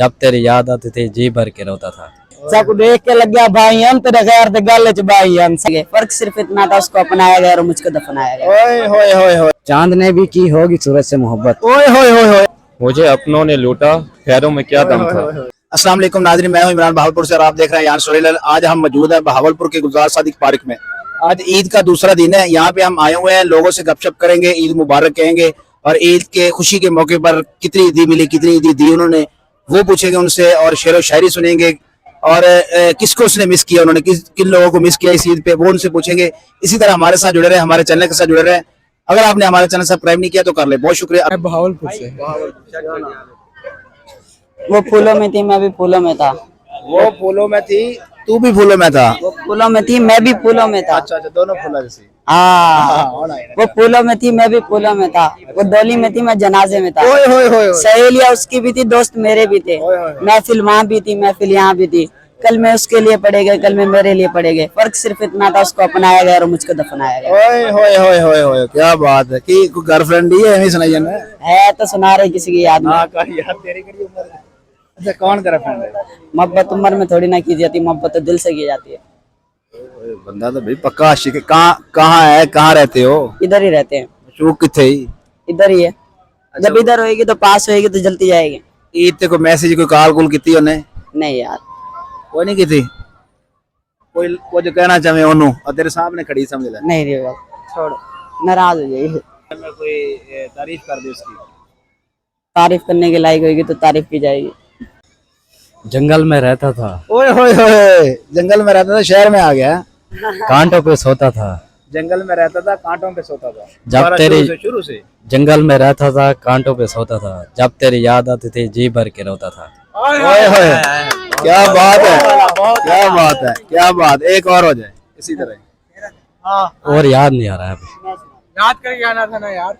जब तेरी याद आती थी जी भर के रोता था। चाकू देख के लग गया भाई हम तेरे गैर ते गल च भाई हम सगे। फर्क सिर्फ इतना था, उसको अपनाया गया और मुझको दफनाया गया। ओए होए होए होए, चांद ने भी की होगी सूरज से मोहब्बत। ओए होए होए होए। मुझे अपनों ने लूटा, खैरों में क्या दम था। अस्सलाम वालेकुम नाज़रीन, मैं हूं इमरान बहावलपुर से और आप देख रहे हैं यार स्टोरीटेलर। आज हम मौजूद हैं बहावलपुर के गुलजार सादिक पार्क में। आज ईद का दूसरा दिन है, यहाँ पे हम आए हुए हैं, लोगों से गपशप करेंगे, ईद मुबारक कहेंगे और ईद के खुशी के मौके पर कितनी ईदी मिली, कितनी ईदी दी उन्होंने, वो पूछेंगे उनसे और शेर व शायरी सुनेंगे और किसको उसने मिस किया, उन्होंने किन लोगों को मिस किया इस ईद पे, वो उनसे पूछेंगे। इसी तरह हमारे साथ जुड़े रहे, हमारे चैनल के साथ जुड़े रहे। अगर आपने हमारे चैनल सब्सक्राइब नहीं किया तो कर ले। बहुत शुक्रिया। बहावलपुर से। वो फूलों में थी, मैं भी फूलों में था। वो फूलों में थी, तू भी फूलों में था। वो फूलों में थी, मैं भी फूलों में था। अच्छा अच्छा, दोनों फूलों जैसे। हाँ, वो फूलों में थी, मैं भी फूलों में था। वो डोली में थी, मैं जनाजे में था। ओए होए होए। सहेलियां उसकी भी थी, दोस्त मेरे भी थे। महफिल वहाँ भी थी, महफिल यहाँ भी थी। कल मैं उसके लिए पड़े गए, कल मैं मेरे लिए पड़े गए। फर्क सिर्फ इतना था, उसको अपनाया गया और मुझको दफनाया गया। ओए होए होए होए होए, क्या बात है कि कोई गर्लफ्रेंड ही है, नहीं सुनाई ना है तो सुना रहे किसी की याद में। हाँ कर यार, तेरी करी उम्र है। अच्छा, कौन गर्लफ्रेंड है? मोहब्बत उम्र में थोड़ी ना की जाती, मोहब्बत तो दिल से की जाती है। ओए, बंदा तो भाई पक्का आशिक है। कहाँ है, कहाँ रहते हो? इधर ही रहते हैं, शूक किथे ही? इधर ही है। जब इधर होएगी तो पास होएगी तो जल्दी जाएगी। ईद ते कोई मैसेज कोई कॉल कुल की उन्हें? नहीं यार, कोई नहीं की कोई कुछ कहना चाहे ओनू और तेरे सामने खड़ी समझ ले। नहीं रे बाबा, छोड़ो, नाराज हो जाएगी। मैं कोई तारीफ कर दे उसकी। तारीफ करने के लायक होगी तो तारीफ की जाएगी। जंगल में रहता था, ओए होए होए, जंगल में रहता था, शहर में आ गया। कांटों पे सोता था। जंगल में रहता था, कांटों पे सोता था। जब तेरी शुरू से जंगल में रहता था, कांटों पे सोता था। जब तेरी याद आती थी जी भर के रोता था। ओए होए, क्या बात है, क्या बात है, क्या बात। एक और हो जाए इसी तरह। और याद नहीं आ रहा है अभी। याद करके आना था ना यार।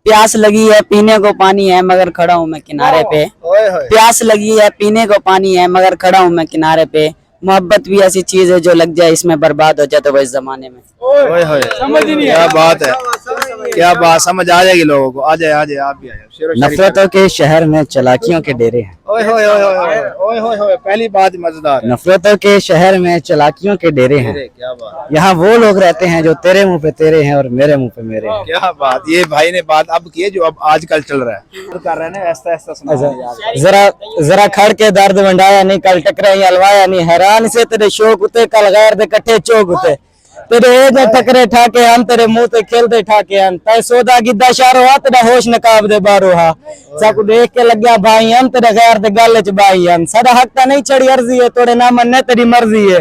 प्यास लगी है, पीने को पानी है, मगर खड़ा हूँ मैं किनारे पे। ओए होए, प्यास लगी है, पीने को पानी है, मगर खड़ा हूँ मैं किनारे पे। मोहब्बत भी ऐसी चीज है जो लग जाए इसमें बर्बाद हो जाए तो वो इस जमाने में। ओए होए, समझ ही नहीं क्या बात है, क्या बात। समझ आ जाएगी लोगों को। आ जाए आ जाए, आप भी आ जाए। शेरो शायरी नफरतों के शहर में चालाकियों के डेरे हैं। ओए होए होए होए ओए होए होए, पहली बात ही मजेदार है। नफरतों के शहर में चालाकियों के डेरे हैं। अरे क्या बात, यहाँ वो लोग रहते हैं जो तेरे मुंह पे तेरे हैं और मेरे मुंह पे मेरे हैं। क्या बात। ये भाई ने बात अब की है जो अब आजकल चल रहा है। कर रहे हैं ना, ऐसा ऐसा सुना यार। जरा जरा खड़ के दर्द वंडाया नहीं, कल टकरे हलवाया नहीं। हैरान से तेरे शौक उते, कल गैर दे कट्ठे चौक उते। तेरे एज टकरे ठाके हम, तेरे मुंह ते खेलते ठाके हम। तय सोदा गिद्दा शारो हा, तेरा होश नकाब दे बारो हा। चाकू देख के लग गया भाई हम, तेरे गैर दे गल च भाई हम। सारा हक ता नहीं छड़ी अर्जी है, तोड़े ना मन तेरी मर्जी है।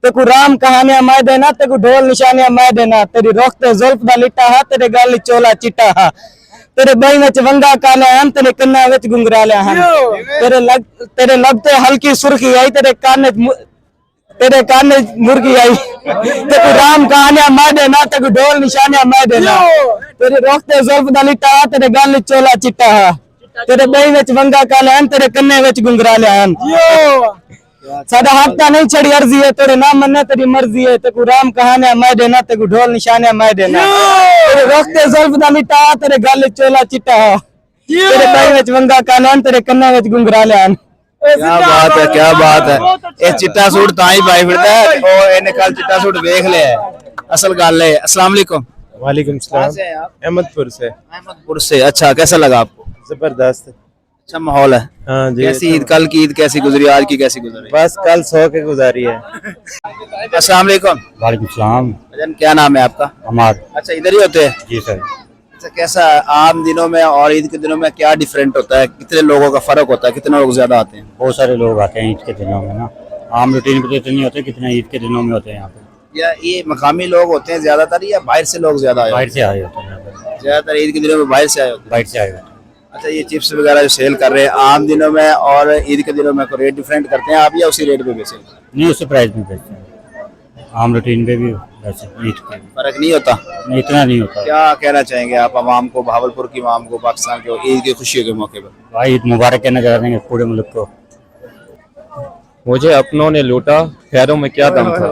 तेकू राम कहानियां मैं देना, तेकू ढोल निशानियां मैं देना। तेरी रोकते जुल्फ दा लिट्टा हा, तेरे गल चोला चिट्टा हा। तेरे बई विच वंगा काले हम, तेरे कन्ना विच गुंगराले हम। तेरे लगते हल्की सुर्खी आई, तेरे कान मुर्गी आई। तेकू राम कहानियां मैं देना, तेकू ढोल निशानियां मैं देना। तेरे रोकते जुल्फ दा लिट्टा हा, तेरे गल चोला चिट्टा हा। तेरे बई विच वंगा काले हम, तेरे कन्ने विच गुंगराले हम। साडा हक ता नहीं छड़ी अर्जी है, तेरे ना मन्ने तेरी मर्जी है। तेकू राम कहानियां मैं देना, तेकू ढोल निशानियां मैं देना। तेरे रोकते जुल्फ दा लिट्टा हा, तेरे गल चोला चिट्टा हा। तेरे बई विच वंगा काले हम, तेरे कन्ने विच गुंगराले हम। क्या बात है, क्या बात है। ये चिट्टा सूट ताई भाई फिरता है और इन्हें कल चिट्टा सूट देख लिया है। असल गल है। अस्सलाम वालेकुम। वालेकुम सलाम। से हैं आप? अहमदपुर से। अहमदपुर से। अच्छा, कैसा लगा आपको? जबरदस्त। अच्छा माहौल है। हाँ जी। कैसी ईद, कल की ईद कैसी गुजरी, आज की कैसी गुजरी? बस कल सो के गुजारी है। अस्सलाम वालेकुम। वालेकुम सलाम। भजन, क्या नाम है आपका? हमार। अच्छा, इधर ही होते हैं? जी सर। अच्छा, कैसा आम दिनों में और ईद के दिनों में क्या डिफरेंट होता है? कितने लोगों का फर्क होता है? कितने लोग ज्यादा आते हैं? बहुत सारे लोग आते हैं ईद के दिनों में ना। आम रूटीन पे तो इतने नहीं होते कितने ईद के दिनों में होते हैं यहाँ पे। या ये मकामी लोग होते हैं ज्यादातर या बाहर से लोग ज्यादा आए? बाहर से आए होते हैं यहाँ पे। ज्यादातर ईद के दिनों में बाहर से आए होते हैं। बाहर से आए होते हैं। अच्छा, ये चिप्स वगैरह जो सेल कर रहे हैं आम दिनों में और ईद के दिनों में कोई रेट डिफरेंट करते हैं आप या उसी रेट पे बेचते हैं? नहीं, उसी प्राइस में बेचते हैं। आम रूटीन पे भी वैसे ईद पे भी। फर्क नहीं होता? नहीं, इतना नहीं होता। क्या कहना चाहेंगे आप आवाम को, भावलपुर की आवाम को, पाकिस्तान के ईद की खुशियों के मौके पर? भाई ईद मुबारक कहना चाह रहे हैं पूरे मुल्क को। मुझे अपनों ने लूटा, खैरों में क्या दम था।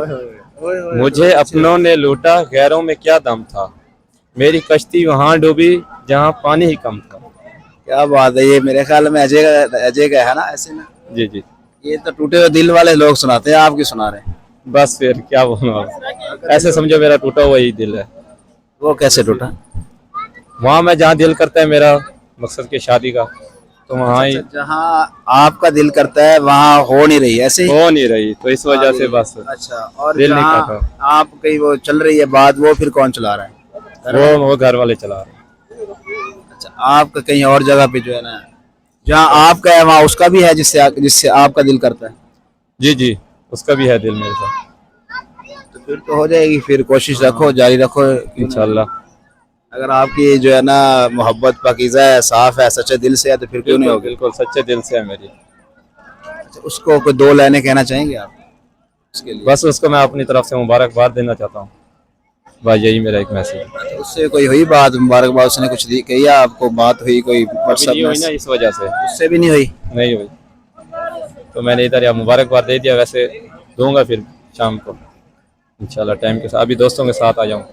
मुझे अपनों ने लूटा, खैरों में क्या दम था। मेरी कश्ती वहां डूबी जहां पानी ही कम था। क्या बात है, ये मेरे ख्याल में अजय का है ना, ऐसे ना? जी जी। ये तो टूटे हुए दिल वाले लोग सुनाते हैं, आप क्यों सुना रहे हैं? बस फिर क्या बोलूं अब। ऐसे समझो मेरा टूटा हुआ ही दिल है। वो कैसे टूटा? वहाँ मैं जहाँ दिल करता है मेरा मकसद की शादी का, तो वहाँ ही जहाँ आपका दिल करता है वहाँ हो नहीं रही, ऐसे ही? हो नहीं रही, तो इस वजह से बस अच्छा, और दिल नहीं जहाँ करता। आप कहीं वो चल रही है बात, वो फिर कौन चला रहा है? वो घर वाले चला रहे हैं। अच्छा, आपका कहीं और जगह पे जो है ना, जहाँ आपका है वहाँ उसका भी है जिससे आपका दिल करता है? जी जी, उसका भी है दिल मेरे साथ। तो फिर तो हो जाएगी, फिर कोशिश रखो, जारी रखो इंशाल्लाह। अगर आपकी जो है ना मोहब्बत पाकीज़ा है, साफ है, सच्चे दिल से है, तो फिर क्यों नहीं होगी? बिल्कुल सच्चे दिल से है मेरी। अच्छा, उसको कोई दो लाइनें कहना चाहेंगे आप उसके लिए? बस उसको मैं अपनी तरफ से मुबारकबाद देना चाहता हूँ, बस यही मेरा एक मैसेज है। उससे कोई हुई बात, मुबारकबाद उसने कुछ दी, कही आपको बात हुई कोई अभी व्हाट्सएप नहीं हुई ना, में? इस वजह से उससे भी नहीं हुई? नहीं हुई, तो मैंने इधर या मुबारकबाद दे दिया, वैसे दूंगा फिर शाम को इंशाल्लाह टाइम के साथ, अभी दोस्तों के साथ आ जाऊँ।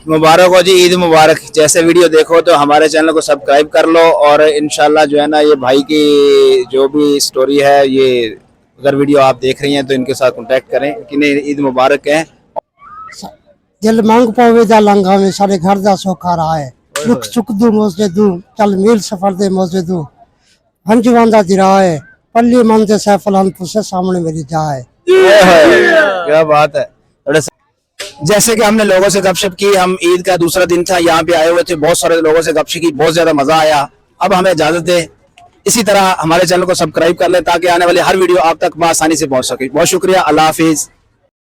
मुबारक हो जी, ईद मुबारक। जैसे वीडियो देखो तो हमारे चैनल को सब्सक्राइब कर लो, और इंशाल्लाह जो है ना ये भाई की जो भी स्टोरी है, ये अगर वीडियो आप देख रही हैं तो इनके साथ कांटेक्ट करें, कि नहीं ईद मुबारक है। दिल मंग पवे दा लंघा में सारे घर दा सौखा रहा है, दुख सुख दू मौजे दू, चल मील सफर दे मौजे दू, हंजवां दा दिरा है, पल्ली मन दे सैफल हम तुसे सामने मेरी जा है। क्या बात है। जैसे कि हमने लोगों से गपशप की, हम ईद का दूसरा दिन था, यहाँ पे आए हुए थे, बहुत सारे लोगों से गपशप की, बहुत ज्यादा मजा आया। अब हमें इजाजत दे, इसी तरह हमारे चैनल को सब्सक्राइब कर ले ताकि आने वाली हर वीडियो आप तक आसानी से पहुंच सके। बहुत शुक्रिया, अल्लाह हाफिज।